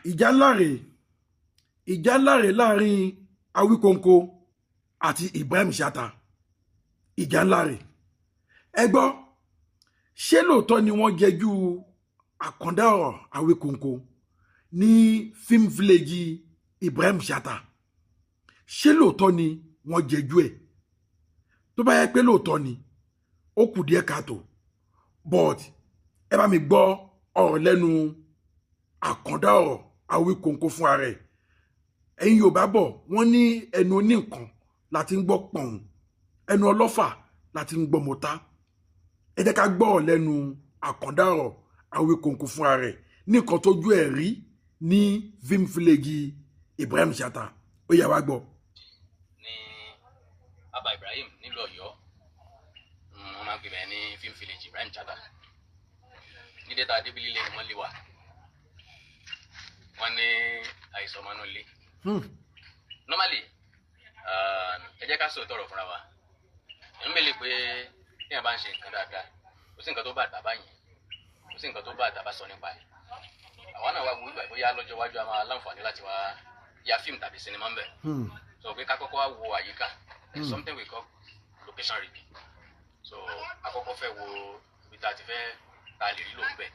ìjà ńlá rèé láàrin Awíkonko àti Ibrahim Chatta. Ìjà ńlá rèé. Ẹ gbọ́, ṣé lóòótọ́ ni wọ́n jẹjú àkàndá ọ̀rọ̀ Awíkonko ní film village Ibrahim Chatta? Ṣé lóòótọ́ ni wọ́n jẹjú ẹ̀? Tó bá yẹ pé lóòótọ́ ni ó kù díẹ̀ káàtó, but ẹ bá mi gbọ́ ọ̀rọ̀ lẹ́nu àkàndá ọ̀rọ̀ Awíkonko fún ara ẹ̀. Ẹ̀yin Yorùbá bọ̀ wọ́n ní ẹnu oníǹkan láti ń gbọ́ pọ̀n, ẹnu ọlọ́fà láti ń gbọ́ mọ́tá. Ẹ jẹ́ ká gbọ́ lẹ́nu àkàndá ọ̀rọ̀ Awíkonko fún ara ẹ̀ ní nǹkan tójú ẹ̀ rí ní film village Ibrahim Chatta. Ó yá wá gbọ́. Ní Abba Ibrahim nílùú Ọ̀yọ́, wọ́n máa ń pè bẹ́ẹ̀ ní film village Ibrahim Chatta. Ní dẹ́ta débìlì lé wọ́n lé wa. Wọ́n ní àìsàn ọmọ náà lé. Normally, ẹ jẹ́ ká sọ tọrọ fúnra wa. Ẹ ń mẹ́lẹ̀ pé tí wọ́n bá ń ṣe nǹkan dáadáa, kò sí nǹkan tó bá àtàbá yẹn, kò sí nǹkan tó bá àtàbá sọ nípa ẹ̀. Àwọn náà wá wo ìgbà bóyá lọ́jọ́ iwájú a máa láǹfààní láti wá ya fíìmù tàbí sinimá ń bẹ̀. So pé ká kọ́kọ́ wá wo àyíká. There's something we call location review. So àkọ́kọ́ fẹ́ wo ibi tá a ti fẹ́ ta lè rí lò ń bẹ̀.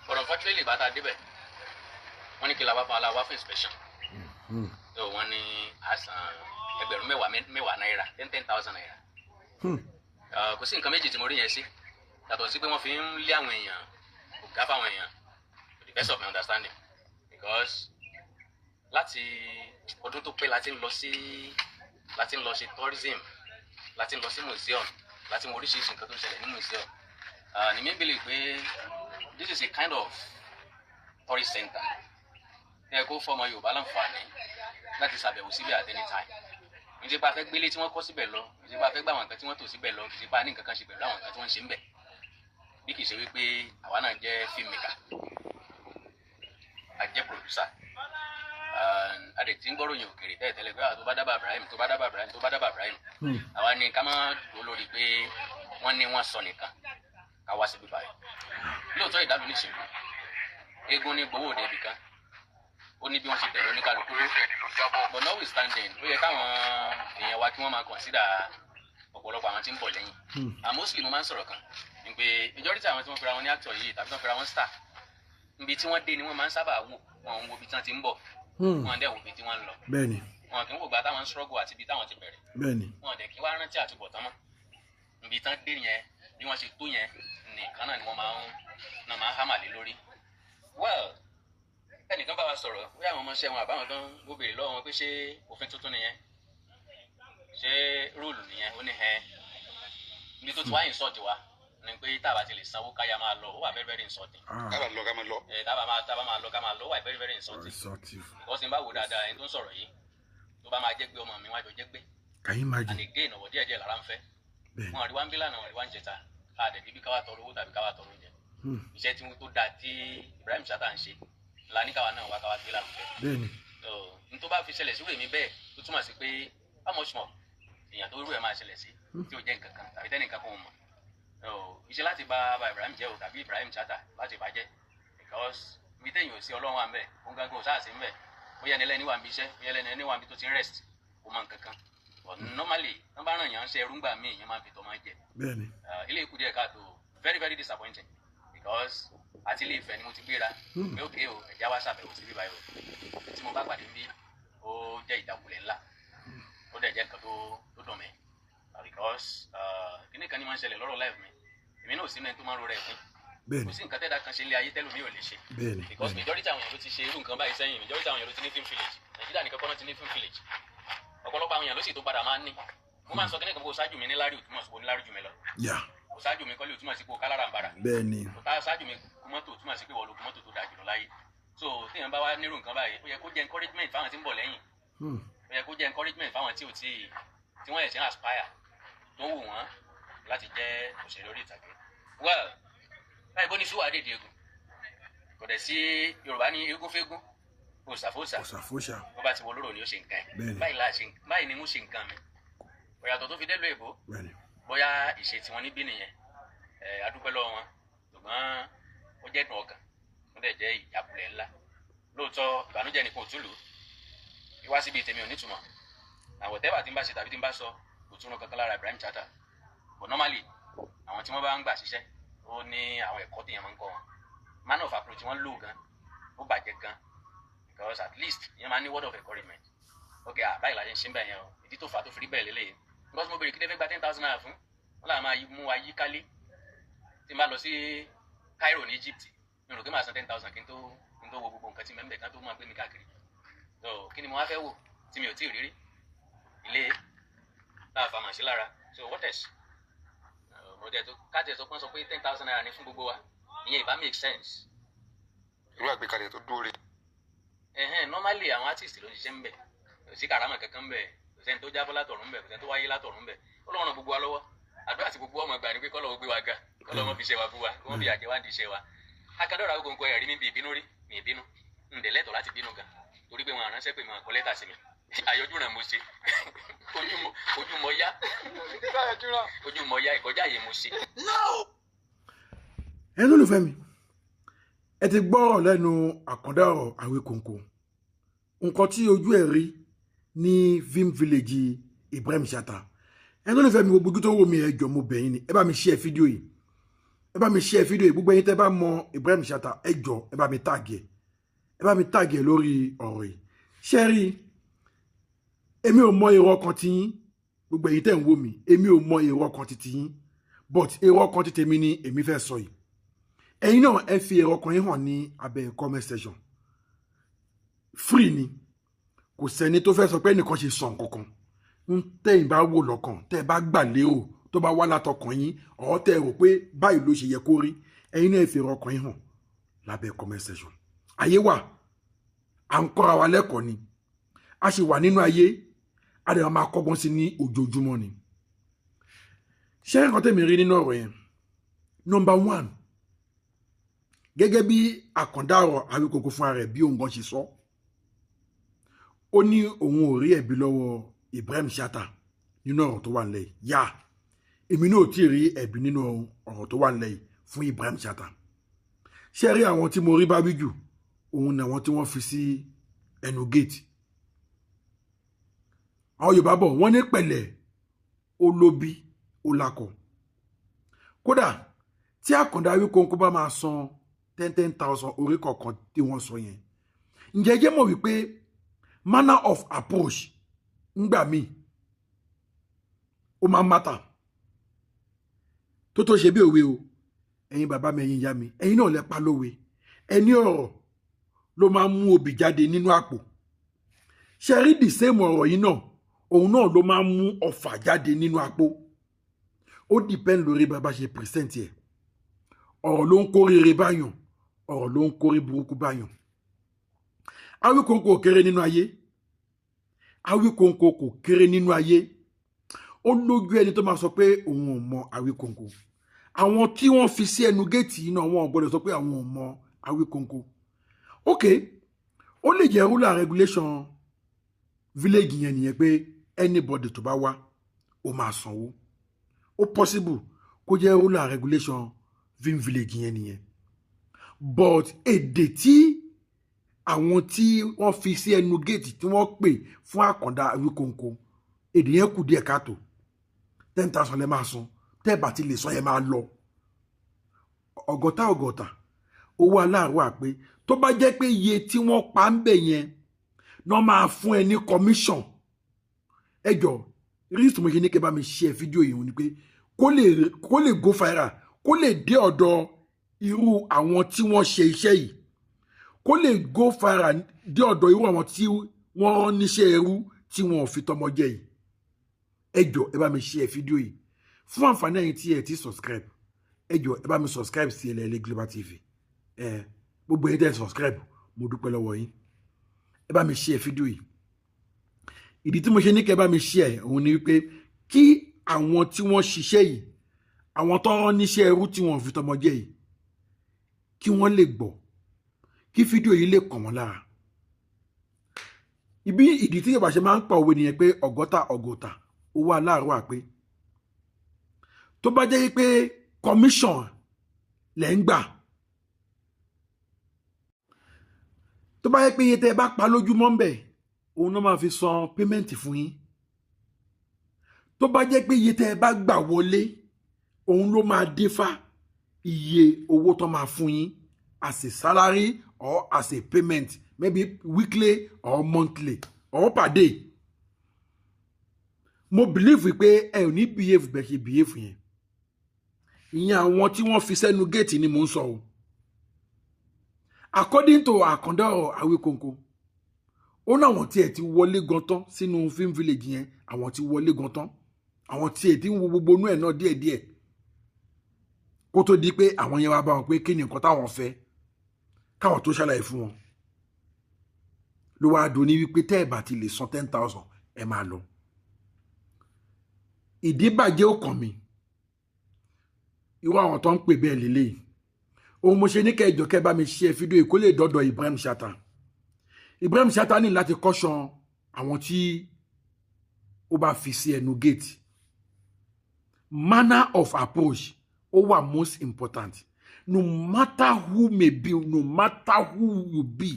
But unfortunately ìgbà tá a débẹ̀, wọ́n ní kí la wá fún aláwa fún inspection. So wọ́n ní àsàn ẹgbẹ̀rún mẹ́wàá náírà, 10,000 naira. Kò sí nǹkan méjì tí mo rí yẹn sí. Yàtọ̀ sí pé wọ́n fi ń lé àwọn èèyàn, kò gá fáwọn èèyàn, to the best of my understanding. Because láti ọdún tó pẹ́ láti ń lọ sí tourism, láti ń lọ sí museum, láti mọ oríṣiríṣi nǹkan tó ń ṣẹlẹ̀ ní museum. Ni mi believe pé this is a kind of tourist center. Ẹ kó fọmọ Yorùbá láǹfààní láti ṣàbẹ̀wò síbẹ̀ at any time. Ǹjẹ́ bá fẹ́ gbélé tí wọ́n kọ́ síbẹ̀ lọ, ǹjẹ́ bá fẹ́ gbà àwọn nǹkan tí wọ́n tò síbẹ̀ lọ, ǹjẹ́ bá ní nǹkan kan ṣe pẹ̀lú àwọn nǹkan tí wọ́n ń ṣe ń bẹ̀. Bí kì í ṣe wípé àwa náà jẹ́ filmmaker, a jẹ́ producer, a dẹ̀ ti ń gbọ́ròyìn òkèèrè tẹ́lẹ̀ pé tó bá dábàá Ibrahim, àwa ni ká má dúró lórí pé wọ́n ní wọ́n sọ nìkan ká wá síbí báyìí. Lóòótọ́ ìdálù ní ìṣèlú, eégún ní gbowó òde ibìkan, ó ní bí wọ́n ṣe tẹ̀lé oníkálukú. But notwithstanding, ó yẹ káwọn èèyàn wa kí wọ́n máa consider ọ̀pọ̀lọpọ̀ àwọn tí ń bọ̀ lẹ́yìn. Mostly mo máa ń sọ̀rọ̀ kan ní pé majority àwọn tí wọ́n fẹ́ra wọn ní actor yìí tàbí tí wọ́n fẹ́ra wọn star, ibi tí wọ́n dé ni wọ́n máa ń sábà wò, wọn ń wo ibi tí wọ́n ti ń bọ̀, wọn dẹ̀ wo ibi tí wọ́n ń lọ. Bẹ́ẹ̀ni. Wọn kì í wò gbà táwọn struggle àti ibi táwọn ti bẹ̀rẹ̀. Bẹ́ẹ̀ni. Wọn dẹ̀ kí wá rántí àtúbọ̀tán mọ́. Ibi tán dé yẹn bí wọ́n ṣe tó yẹn nìkan náà ni wọ́n máa ń hámà lé lórí. Well, ẹnìkan bá wa sọ̀rọ̀ bóyá àwọn ọmọọṣẹ́ wọn àbáwọn tán ó béèrè lọ́wọ́ wọn pé ṣé òfin tuntun nìyẹn, ṣé rúùlù nìyẹn, ó ní ibi tó ti wá insult wa ni pé tábà ti lè sanwó káyà máa lọ, ó wà very very insulting. Tábà lọ ká máa lọ. Tábà máa lọ ká máa lọ, ó wà very very insulting. Because n bá wò dáadáa ẹni tó ń sọ̀rọ̀ yìí tó bá máa jẹ́ gbé ọmọ mi wájú jẹ́ gbé. Can you imagine? And again ọ̀wọ̀ díẹ̀ lára ń fẹ́. Wọn àríwá ń bí lánàá, àríwá ń jẹta, àdẹ̀ bíbí káwá tọrọ owó tàbí káwá tọrọ oúnjẹ. Iṣẹ́ tí tó dáa tí Ibrahim Chatta ń ṣe la ní káwa náà wá káwa gbé lárugẹ. Bẹ́ẹ̀ni. N tó bá fi ṣẹlẹ̀ sí rèmi bẹ́ẹ̀ tó túmọ̀ sí pé how much more èèyàn tó rú ẹ̀ máa ṣẹlẹ̀ sí tí ó jẹ́ nǹkan kan tàbí tẹ́nì kan kò mọ̀. Iṣẹ́ láti bá Ibrahim jẹ́ o tàbí Ibrahim Chatta láti bàjẹ́ because ibi téèyàn ò sí Ọlọ́run wà ń bẹ̀, ó ń gángan ò sáà sí ń bẹ̀, bóyá ẹni lẹ́ni wà ń bí iṣẹ́, bóyá ẹni wà ń bí tó ti ń rest, kò mọ nǹkan kan. But normally wọ́n bá ràn yàn ṣe ẹrú ńgbà míì èèyàn máa fi tọ́ máa jẹ. Bẹ́ẹ̀ni. Ilé ikú díẹ̀ káàtó very very disappointing because àti ilé Ifẹ̀ ni mo ti gbéra pé òkè o ẹ̀já wá ṣàbẹ̀wò sí bíbáyò tí mo bá pàdé bí ó jẹ́ ìjákulẹ̀ ńlá, ó dẹ̀ jẹ́ nǹkan tó dùn mí because kíní kan ní máa ń ṣẹlẹ̀ lọ́rọ̀ life mi, èmi náà ò sí mẹ́ni tó máa ń ro rẹ̀ pín, kò sí nǹkan tẹ́ẹ̀dá kan ṣe ilé ayé tẹ́lómi ò lè ṣe because majority àwọn èèyàn ló ti ṣe irú nǹkan báyìí sẹ́yìn, majority àwọn èèyàn ló ti ní film village, Nàìjíríà nìkan kọ́ náà ti ní film village, ọ̀pọ̀lọpọ̀ àwọn èèyàn ló sì tó padà máa ń ní. Mo máa ń sọ kíní kan kó ṣáájú mi ní lárí òtúmọ̀ sí kó ní lárí jù mí lọ, kó ṣáájú mi kọ́lé òtúmọ̀ sí kó kálára ń bára, kó ṣáájú mi mọ́tò òtúmọ̀ sí pé wọ́n lo mọ́tò tó dáa jùlọ láyé. So téèyàn bá wá nírú nǹkan báyìí ó yẹ kó jẹ́ encouragement fáwọn tí ń bọ̀ lẹ́yìn, ó yẹ kó jẹ́ encouragement fáwọn tí wọ́n yẹ ti ń aspire tó wù wọ́n láti jẹ́ òṣèré orí ìtàgé. Well, láì bó ní ṣúwà dèdè egun kò dẹ̀ sí Yorùbá ní eégún fégún òṣàfóṣà bó bá ti wọ lóró ni ó ṣe nǹkan ẹ̀, báyìí ni mo ṣe nǹkan mi. Òyàtọ̀ tó fi dé lóyìnbó bóyá ìṣe tí wọ́n níbí nìyẹn, adúpẹ́ lọ́wọ́ wọn, ṣùgbọ́n ó jẹ́ dùn ọkàn, ó dẹ̀ jẹ́ ìjákulẹ̀ ńlá. lóòótọ́ ìbànújẹ́ ni kò túlù wíwá síbi tèmi ò nítumọ̀ àwọn tẹ́bà tí ń bá ṣe tàbí tí ń bá sọ kò túnú kankan lára Ibrahim Chatta but normally àwọn tí wọ́n bá ń gbà ṣiṣẹ́ ó ní àwọn ẹ̀kọ́ tí yẹn máa ń kọ́ wọn man of approach wọ́n lò gan ó bàjẹ́ gan because at least yẹn máa ní word of encouragement okay báyìí la ṣe ń ṣe ń bẹ̀ yẹn o ìdí tó fà á tó fi rí bẹ́ẹ̀ lélẹ́yìn because mo bèrè kí lè fẹ́ gba 10,000 naira fún wọn làwọn máa mú wa yí kálé tí n bá lọ sí Cairo ní Egypt mi rò pé màá san 10,000 kí n tó wo gbogbo nǹkan tí mẹ́mbẹ̀ kan tó máa gbé mi káàkiri so kí ni mo wá fẹ́ wò tí mi ò tí ì rírí ilé láàfà màá sí lára so what else mo jẹ tó káàtì ẹ̀sọ́ pọ́n sọ pé 10,000 naira ní fún gbogbo wa ìyẹn ìbá make sense. irú àgbékalẹ̀ tó dúró rè. Normally àwọn artist ló ń ṣiṣẹ́ ń bẹ̀ kò sí karama kankan ń bẹ̀ kò sẹ́ni tó jábọ́ látọ̀run ń bẹ̀ kò sẹ́ni tó wáyé látọ̀run ń bẹ̀ Ọlọ́run ràn gbogbo wa lọ́wọ́ àdúrà tí gbogbo ọmọ gbà ní pé kọ́lọ́wọ́ gbé wa ga kọ́lọ́wọ́ fi ṣe wa bú wa kí wọ́n fi àjẹ́ wá di iṣẹ́ wa akadọ́ra gbogbo ẹ̀rí mi bí ìbínú rí mi ìbínú ǹdẹ̀ lẹ́tọ̀ọ́ láti bínú gan torí pé wọn àránṣẹ́ pé wọn kọ lẹ́tà sí mi àyọjú rẹ̀ mo ṣe ojúmọ́ yá ìkọjá yìí mo ṣe. ẹ lólùfẹ́ mi ẹ ti gbọ́ lẹ́nu Àkàndá Ọ̀rọ̀ Awikonko nǹkan tí ojú ẹ̀ rí ní Vim Village Ibrahim Chatta ẹ lólùfẹ́ mi gbogbo ojú tó wò mí ẹ jọ̀ọ́ mo bẹ̀ yín ni ẹ bá mi share fídíò yìí gbogbo ẹ̀yin tẹ́ bá mọ Ibrahim Chatta ẹ jọ̀ọ́ ẹ bá mi tag ẹ lórí ọ̀rọ̀ yìí ṣe rí èmi ò mọ èrò ọkàn tí yín gbogbo ẹ̀yin tẹ́ ń wò mí èmi ò mọ èrò ọkàn tí yín but èrò ọkàn tí tèmi ni èmi fẹ́ sọ yìí ẹ̀yin náà ẹ fi èrò ọkàn yín hàn ní abẹ́ comment section free ni kò sẹ́ni tó fẹ́ sọ pé ẹnìkan ṣe sọ nǹkan kan ń tẹ́yìn bá wò lọ́kàn tẹ́ ẹ bá gbà lérò tó bá wá látọkàn yín ọ̀ọ́ tẹ́ ẹ rò pé báyìí ló ṣe yẹ kó rí ẹ̀yin náà ẹ fi èrò ọkàn yín hàn lábẹ́ comment section ayé wà à ń kọ́ra wa lẹ́kọ̀ọ́ ni a sì wà nínú ayé a dẹ̀ máa kọ́gbọ́n sí ní ojoojúmọ́ ni ṣé nǹkan tẹ̀mí rí nínú ọ̀rọ̀ yẹn number 1 gẹ́gẹ́ bí Àkàndá Ọ̀rọ̀ Awikonko fúnra rẹ̀ bí òun gan ṣe sọ ó ní òun ò rí ẹ̀bi lọ́wọ́ Ibrahim Chatta nínú ọ̀rọ̀ tó wà nílẹ̀ yìí yá èmi náà ò tí ì rí ẹ̀bi nínú ọ̀rọ̀ tó wà nílẹ̀ yìí fún Ibrahim Chatta ṣé rí àwọn tí mo rí bá wí jù òun ni àwọn tí wọ́n fi sí ẹnu gate àwọn Yorùbá bọ̀ wọ́n ní pẹ̀lẹ́ olóbi olakọ kódà tí Àkàndá Awikonko bá máa san 10,000 orí kọ̀ọ̀kan tí wọ́n sọ yẹn ǹjẹ́ jẹ́ mọ̀ wípé manner of approach ńgbà míì ó máa mátà tó ṣe bí òwe o ẹ̀yin bàbá mi ẹ̀yin ìyá mi ẹ̀yin náà lẹ pa lówe ẹni ọ̀rọ̀ ló máa mú obì jáde nínú àpò ṣe rí the same ọ̀rọ̀ yìí náà òun náà ló máa mú ọfà jáde nínú àpò ó depend lórí bàbá ṣe present ẹ̀ ọ̀rọ̀ ló ń kó rere báyàn ọ̀rọ̀ ló ń kó rí burúkú báyàn Awikonko kò kéré nínú ayé Awikonko kò kéré nínú ayé ó lójú ẹni tó máa sọ pé òun ò mọ Awikonko àwọn tí wọ́n fi sí ẹnu géètì náà wọn ò gbọ́dọ̀ sọ pé àwọn ò mọ Awikonko ok ó lè jẹ́ ruler regulation village yẹn nìyẹn pé anybody tó bá wá ó máa sanwó ó possible kó jẹ́ ruler regulation Vim Village yẹn nìyẹn but èdè tí àwọn tí wọ́n fi sí ẹnu géètì tí wọ́n pè fún Àkàndá Awikonko èdè yẹn kù díẹ̀ káàtó 10,000 lẹ máa san tẹ́ẹ̀bà tí lè sọ yẹn máa lọ ọgọ́ta owó aláàrọ̀ àpé tó bá jẹ́ pé iye tí wọ́n pa ń bẹ̀ yẹn náà máa fún ẹ ní commission ẹjọ́ rísì mo ṣe ní kẹ́ bá mi share fídíò yìí ni pé kó lè go viral kó lè dé ọ̀dọ̀ irú àwọn tí wọ́n ṣe iṣẹ́ yìí kó lè go viral dé ọ̀dọ̀ irú àwọn tí wọ́n rán níṣẹ́ ẹrú tí wọ́n ò fi tọmọ jẹ yìí ẹjọ́ ẹ bá mi share fídíò yìí fún àǹfààní ẹ̀yin tí ẹ ti subscribe ẹjọ́ ẹ bá mi subscribe sí Ẹlẹ́ẹ̀lẹ́ Global TV gbogbo ẹ̀yin tẹ́ subscribe mo dúpẹ́ lọ́wọ́ yín ẹ bá mi share fídíò yìí ìdí tí mo ṣe ní kẹ́ bá mi share òun ni wípé kí àwọn tí wọ́n ṣiṣẹ́ yìí àwọn tó rán níṣẹ́ ẹrú tí wọ́n fi tọmọ jẹ yìí kí wọ́n lè gbọ́ kí fídíò yìí lè kàn wọ́n lára ìdí tí Yorùbá ṣe máa ń pa òwe nìyẹn pé ọgọ́ta owó aláàrọ̀ àpé tó bá jẹ́ pé commission lẹ́ ń gbà tó bá yẹ pé iye tẹ́ bá pa lójúmọ́ ńbẹ̀ òun náà máa fi san payment fún yín tó bá jẹ́ pé iye tẹ́ bá gbà wọlé òun ló máa dífá iye owó tó máa fún yín as a salary or as a payment maybe weekly or monthly or per day. Mo believe pé ẹ ò ní behave bẹ́ẹ̀ ṣe behave yẹn ìyẹn àwọn tí wọ́n fi sẹ́nu gate ni mò ń sọ o. According to Àkàndá Awikonko ó ní àwọn tí ẹ ti wọlé gan tán sínú film village yẹn àwọn tí wọlé gan tán àwọn tí ẹ ti ń wo gbogbo inú ẹ̀ náà díẹ̀díẹ̀ kó tó di pé àwọn yẹn wá bá wọn pé kí ni nǹkan táwọn fẹ́ káwọn tó ṣàlàyé fún wọn ló wá dùn ní wípé tẹ́ ẹ bá ti lè san 10,000 ẹ máa lọ. Ìdíbàjẹ́ ò kàn mí irú àwọn tó ń pè bẹ́ẹ̀ lélẹ́yìí ohun mo ṣe ní kẹjọ kẹ bá mi ṣe fídíò kó lè dọ́dọ̀ Ibrahim Chatta. Ibrahim Chatta ní láti caution àwọn tí ó bá fi sí ẹnu gate. Manner of approach ó wà most important. No matter who may be, no matter who you be,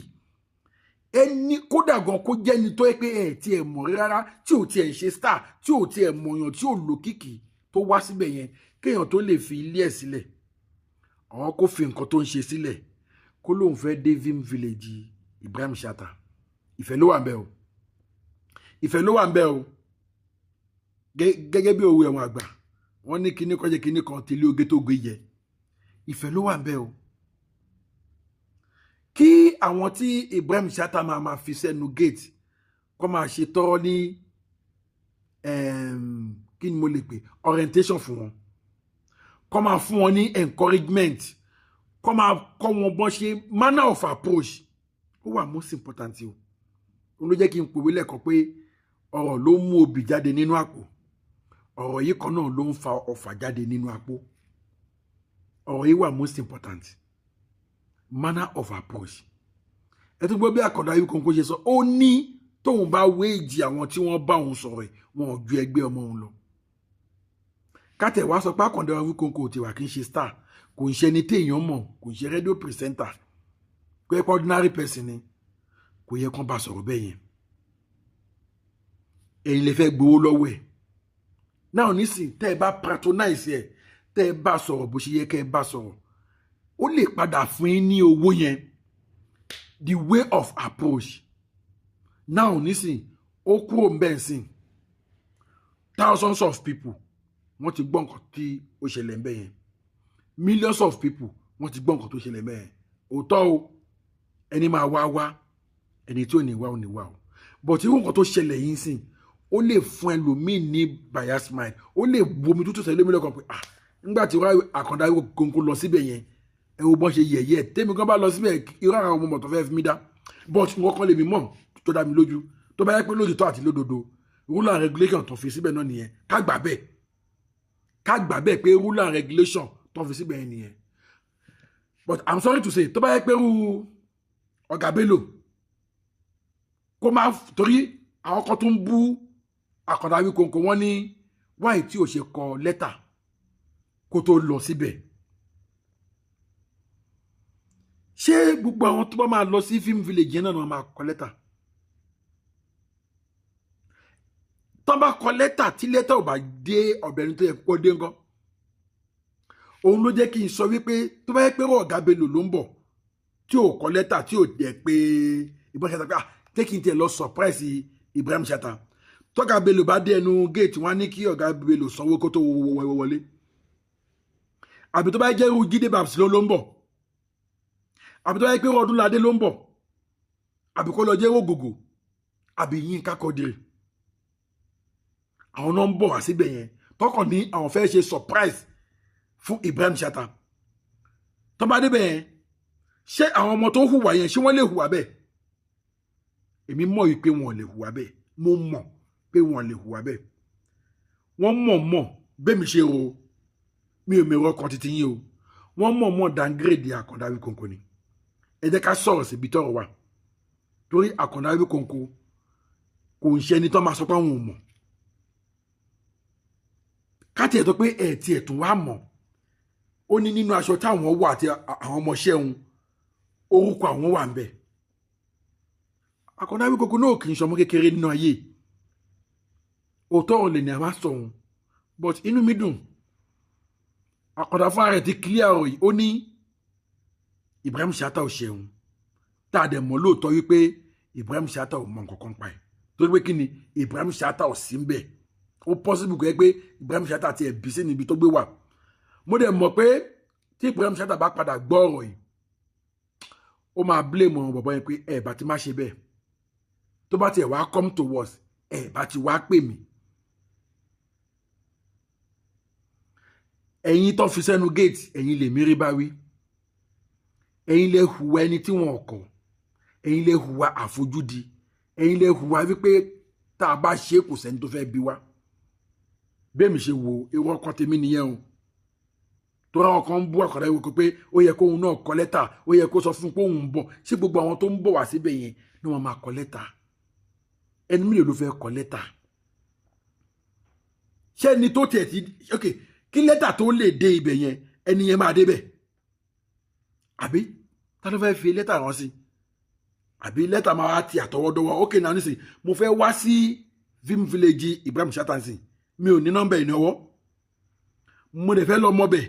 ẹni kódà gan kó jẹ́ ni tó yẹ pé ẹ tí ẹ mọ̀ rárá tí ò tí ẹ ṣe star tí ò tí ẹ mọ̀yàn tí ò lókìkí tó wá síbẹ̀ yẹn kéèyàn tó lè fi ilé ẹ̀ sílẹ̀ àwọn kó fi nǹkan tó ń ṣe sílẹ̀ kó lóun fẹ́ dé Vim Village Ibrahim Chatta ìfẹ́ ló wà ń bẹ̀ o ìfẹ́ ló wà ń bẹ̀ o gẹ́gẹ́ bí òwe ẹ̀wọ̀n àgbà wọ́n ní kíní kọjá kíní kan tí ilé oge tó gbé yẹ ìfẹ́ ló wà ń bẹ̀ o. Kí àwọn tí Ibrahim Chatta máa fi sẹ́nu gate kó máa ṣe tọ́rọ́ ní kí ni mo lè pè orientation fún wọn kó máa fún wọn ní encouragement kó máa kọ́ wọn bọ́n ṣe manner of approach ó wà most important o. Ó ló jẹ́ kí n pòwé lẹ́kọ̀ọ́ pé ọ̀rọ̀ ló mú obì jáde nínú àpò ọ̀rọ̀ yìí kan náà ló ń fa ọfà jáde nínú àpò ọ̀rọ̀ yìí wà most important. Manner of approach. Ẹ tún gbọ́ bí Àkàndá Awikonko ṣe sọ ó ní tóun bá wéèjì àwọn tí wọ́n bá òun sọ̀rọ̀ wọn ò ju ẹgbẹ́ ọmọ òun lọ. Kátẹ̀ wá sọ pé Àkàndá Awikonko ti wà kí n ṣe star kò ń ṣe ẹni téèyàn mọ̀ kò ń ṣe radio presenter kò yẹ kó ordinary person ni kò yẹ kó bá sọ̀rọ̀ bẹ́ẹ̀ yẹn. Ẹ̀yin lè fẹ́ gbowó lọ́wọ́ ẹ̀ náà nísìn tẹ́ ẹ bá patronize ẹ̀ tẹ́ ẹ bá sọ̀rọ̀ bó ṣe yẹ kẹ́ ẹ bá sọ̀rọ̀ ó lè padà fún yín ní owó yẹn the way of approach now nísìn ó kúrò ń bẹ́ẹ̀ sìn thousands of people wọ́n ti gbọ́ nǹkan tí ó ṣẹlẹ̀ ń bẹ́ẹ̀ yẹn millions of people wọ́n ti gbọ́ nǹkan tó ṣẹlẹ̀ ń bẹ́ẹ̀ yẹn òótọ́ o ẹni máa wá ẹni tí ò ní wá ò ní wá o but irú nǹkan tó ṣẹlẹ̀ yìí sìn ó lè fún ẹlòmíì ní bias mind ó lè bomi tútù sẹ́lẹ̀ mílíọ̀nù kan pé nígbà tí Àkàndá Awikonko lọ síbẹ̀ yẹn ẹ wo bọ́n ṣe yẹ̀yẹ́ tèmi kan bá lọ síbẹ̀ irú àwọn ọmọ tó fẹ́ fi mí dá but wọ́n kàn lè mi mọ̀ tó dá mi lójú tó bá yẹ pé lójútọ́ àti lódodo rule and regulation tó fi síbẹ̀ náà nìyẹn ká gbà bẹ́ẹ̀ pé rule and regulation tó fi síbẹ̀ yẹn nìyẹn but I'm sorry to say tó bá yẹ pé Ọ̀gá Bello kó má torí àwọn kan tó ń bú Àkàndá Awikonko wọ́n ní wáyé tí ò ṣe kọ lẹ́tà kó tó lọ síbẹ̀. Ṣé gbogbo àwọn tó bá máa lọ sí Vim Village náà máa kọ lẹ́tà? Tó bá kọ lẹ́tà tí lẹ́tà ò bá dé ọ̀bẹ̀rin tó yẹ kó dé ńgọ́. Òun ló jẹ́ kí n sọ wípé tó bá yẹ pé Ọ̀gá Bello ló ń bọ̀ tí ò kọ lẹ́tà tí ò dẹ̀ pé Ibrahim Chatta pé tẹ́kì tẹ̀ lọ surprise Ibrahim Chatta. Tọ́gá Bello bá dé ẹnu gate wọ́n á ní kí Ọ̀gá Bello sanwó kó tó wọlé. Àbí tó bá jẹ́ irú Jídé Babs ló ń bọ̀. Àbí tó bá yẹ pé Ọdúnládé ló ń bọ̀. Àbí kó lọ jẹ́ Ògògò. Àbí Yínká Quadri. Àwọn náà ń bọ̀ wá síbẹ̀ yẹn. Tọ́kàn ní àwọn fẹ́ ṣe surprise fún Ibrahim Chatta. Tó bá débẹ̀ yẹn, ṣé àwọn ọmọ tó ń hùwà yẹn ṣé wọ́n lè hùwà bẹ́ẹ̀? Èmi mọ̀ wípé wọn lè hùwà bẹ́ẹ̀. Mo mọ̀ pé wọn lè hùwà bẹ́ẹ̀. Wọ́n mọ̀ bẹ́ẹ̀ mi ṣe ro mi ò mẹ́rọ kan títí yín o. Wọ́n mọ̀ downgrade Àkàndá Awikonko ni. Ẹ jẹ́ ká sọ̀rọ̀ síbi tọ́rọ̀ wà. Torí Àkàndá Awikonko kò ń ṣe ẹni tó máa sọ pé àwọn ò mọ̀. Ká tiẹ̀ tó pé ẹ̀ tiẹ̀ tún wá mọ̀. Ó ní nínú aṣọ táwọn wọ̀ àti àwọn ọmọọṣẹ́ òun orúkọ àwọn wà ń bẹ̀. Àkàndá Awíkóńkó náà kì í ṣọmọ kékeré nínú ayé òótọ́ ọ̀lẹ̀ ni a máa sọ òun but inú mi dùn Àkàndá fún ààrẹ ti clear ọ̀rọ̀ yìí ó ní Ibrahim Chatta ò ṣẹ̀hún tá a dẹ̀ mọ̀ lóòótọ́ wípé Ibrahim Chatta ò mọ nǹkan kan pa ẹ̀ torí pé kí ni Ibrahim Chatta ò sí ń bẹ̀ ó possible kò yẹ pé Ibrahim Chatta ti ẹ̀ bí sí níbi tó gbé wà mo dẹ̀ mọ̀ pé tí Ibrahim Chatta bá padà gbọ́ ọ̀rọ̀ yìí ó máa blame ọ̀rọ̀ bọ̀bọ̀ yẹn pé ẹ̀ bá ti má ṣe bẹ́ẹ̀ tó bá tiẹ̀ wá come to us ẹ̀ bá ti wá pè mí ẹ̀yin tó fi sẹ́nu gate ẹ̀yin lè mírí bá wí ẹ̀yin lè hùwà ẹni tí wọn kọ̀ ẹ̀yin lè hùwà àfojúdi ẹ̀yin lè hùwà wípé tá a bá ṣe kò sẹ́ni tó fẹ́ bí wá bẹ́ẹ̀ mi ṣe wo ewu ọkàn tèmi nìyẹn o tó ra ọkàn ń bú Àkàndá Awíkóńkó pé ó yẹ kóun náà kọ lẹ́tà ó yẹ kó sọ fún pé òun ń bọ̀ ṣé gbogbo àwọn tó ń bọ̀ wá síbẹ̀ yẹn ni wọ́n máa kọ lẹ́tà ẹni mílíọ̀nù ló fẹ́ kọ lẹ́tà ṣé ẹni tó tiẹ̀ ti ok kí lẹ́tà tó lè dé ibẹ̀ yẹn ẹni yẹn máa débẹ̀ àbí ta ló fẹ́ fi lẹ́tà rán sí àbí lẹ́tà máa wá ti àtọwọ́dọ́wọ́ ok náà nísìnyí mo fẹ́ wá sí Vim Village Ibrahim Chatta nsìn mi ò ní nọ́mbà ìnáwó mo lè fẹ́ lọ mọ́ bẹ̀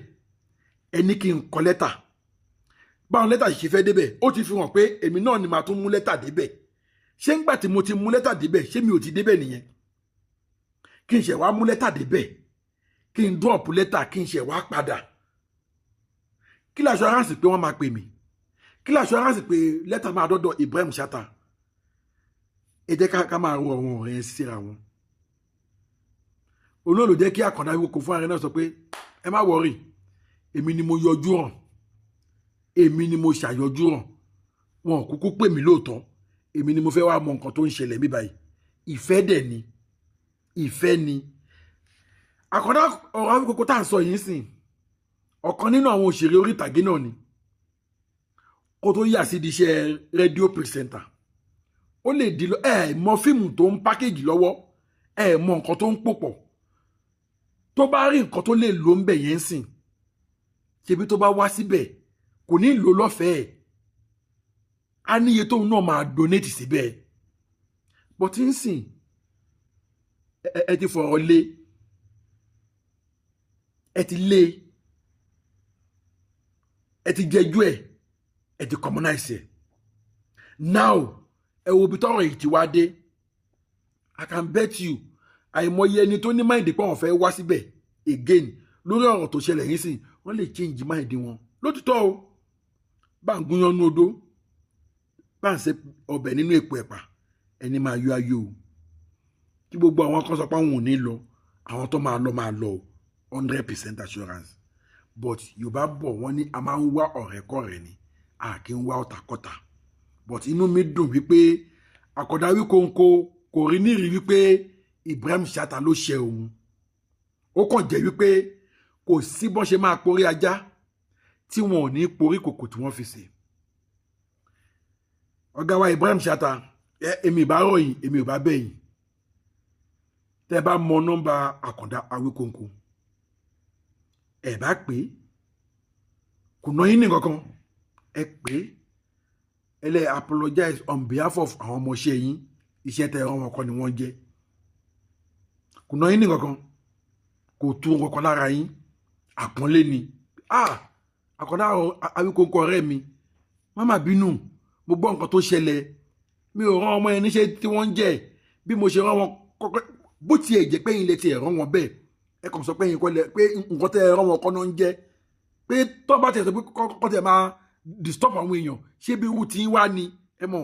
ẹni kí n kọ lẹ́tà báwọn lẹ́tà ṣe fẹ́ débẹ̀ ó ti fi hàn pé èmi náà ni màá tún mú lẹ́tà débẹ̀ ṣé ńgbà tí mo ti mú lẹ́tà débẹ̀ ṣé mi ò ti débẹ̀ nìyẹn kí n ṣe wá mú lẹ́tà débẹ̀ kí n drop lẹ́tà kí n ṣe wá padà kí la assurance pé wọ́n máa pè mí kí la assurance pé lẹ́tà máa dọ́dọ̀ Ibrahim Chatta ẹ jẹ́ ká máa rọ àwọn ọ̀rẹ́ síra wọn olóòlù jẹ́ kí Àkàndá Awíkóńkó fún ààrẹ náà sọ pé ẹ má wọrí èmi ni mo yọjú hàn èmi ni mo ṣàyọjú hàn wọn kúkú pè mí lóòótọ́ èmi ni mo fẹ́ wá mọ nǹkan tó ń ṣẹlẹ̀ mí báyìí ìfẹ́ dẹ̀ ni ìfẹ́ ni Àkàndá Awíkóńkó tá à ń sọ yìí sìn ọ̀kan nínú àwọn òṣèré orí ìtàgé náà ni kó tó yà sí iṣẹ́ rédíò pírẹsẹ̀ntà ó lè di lọ mọ fíìmù tó ń pákéjì lọ́wọ́ mọ nǹkan tó ń pòpọ̀ tó bá rí nǹkan tó lè lò ń bẹ̀ yẹn sìn ṣebí tó bá wá síbẹ̀ kò ní lò lọ́fẹ̀ẹ́ á níye tóun náà máa donate síbẹ̀ bọ́tí ń sìn ẹ ti fọ̀rọ̀ lé ẹ ti lé ẹ ti jẹjú ẹ ti commonize ẹ now ẹ wo bí tọrọ yìí ti wá dé I can bet you àìmọye ẹni tó ní máìndì pé wọ́n fẹ́ wá síbẹ̀ again lórí ọ̀rọ̀ tó ṣẹlẹ̀ yìí sìn wọ́n lè change máìndì wọn lótìtọ́ o bá ń gúnyán nú odó bá ń ṣe ọbẹ̀ nínú èpo ẹ̀pà ẹni máa yọ ayọ̀ o kí gbogbo àwọn kan sọ pé àwọn ò ní lọ àwọn tó máa lọ 100% assurance but Yorùbá bọ̀ wọ́n ní a máa ń wá ọ̀rẹ́kọ̀rẹ́ ni a kì í wá ọ̀tàkọ́tà but inú mi dùn wípé Àkàndá Awíkóńkó kò rí nírí wípé Ibrahim Chatta ló ṣe òun ó kàn jẹ́ wípé kò sí bọ́n ṣe máa porí ajá tí wọn ò ní porí kòkò tí wọ́n fi ṣe ọ̀gá wa Ibrahim Chatta èmi ìbá ròyìn èmi ò bá bẹ̀yìn tẹ́ bá mọ nọ́mbà Àkàndá Awíkóńkó ẹ bá pè kò ná yín ní kankan ẹ pè ẹ lè apologize on behalf of àwọn ọmọọṣẹ́ yín iṣẹ́ tẹ́ ẹran wọn kọ́ ni wọ́n jẹ́ kò ná yín ní kankan kò tú kankan lára yín àpọ́nlé ni Àkàndá Awíkóńkó ọ̀rẹ́ mi má má bínú mo gbọ́ nǹkan tó ṣẹlẹ̀ mi ò rán ọmọ yẹn níṣẹ́ tí wọ́n ń jẹ́ bí mo ṣe rán wọn kọ́kọ́ bó tiẹ̀ jẹ́ pé yín lè tiẹ̀ rán wọn bẹ́ẹ̀ ẹ kàn sọ pé yín kọ́ lẹ pé nǹkan tẹ́ ẹ rán wọn kọ́ náà ń jẹ́ pé tó bá tiẹ̀ sọ pé kọ́ tẹ̀ máa disturb àwọn èèyàn ṣé bí irú tí ń wá ni ẹ mọ̀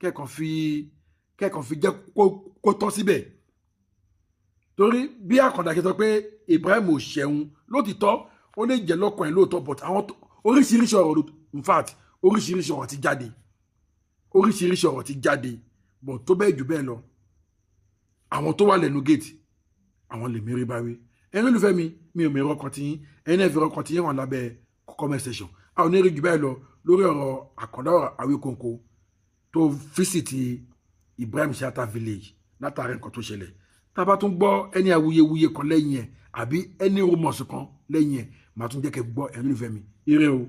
kẹ́kàn fi jẹ́ kó tọ́ síbẹ̀ torí bí Àkàndá kí sọ pé Ibrahim ò ṣẹ̀hún lótìtọ́ ó lè jẹ́ lọ́kàn ẹ̀ lóòótọ́ but àwọn oríṣiríṣi ọ̀rọ̀ in fact oríṣiríṣi ọ̀rọ̀ ti jáde but tó bẹ́ẹ̀ jù bẹ́ẹ̀ lọ àwọn tó wà lẹ́nu gate àwọn lè mérí bá wí ẹni olùfẹ́ mi ò mẹ́rọ kan tí yín ẹni náà fi rọ kan tí yín hàn lábẹ́ comment section àwọn onírìn jù bẹ́ẹ̀ lọ lórí ọ̀rọ̀ Àkàndá Awíkóńkó tó físìtì Ibrahim Chatta village látàrí nǹkan tó ṣẹlẹ̀ tá a bá tún gbọ́ ẹni awuyewuye kan lẹ́yìn ẹ̀ àbí ẹni rumors kan lẹ́yìn ẹ̀ màá tún jẹ́ kẹ́ gbọ́ ẹni olùfẹ́ mi ire o.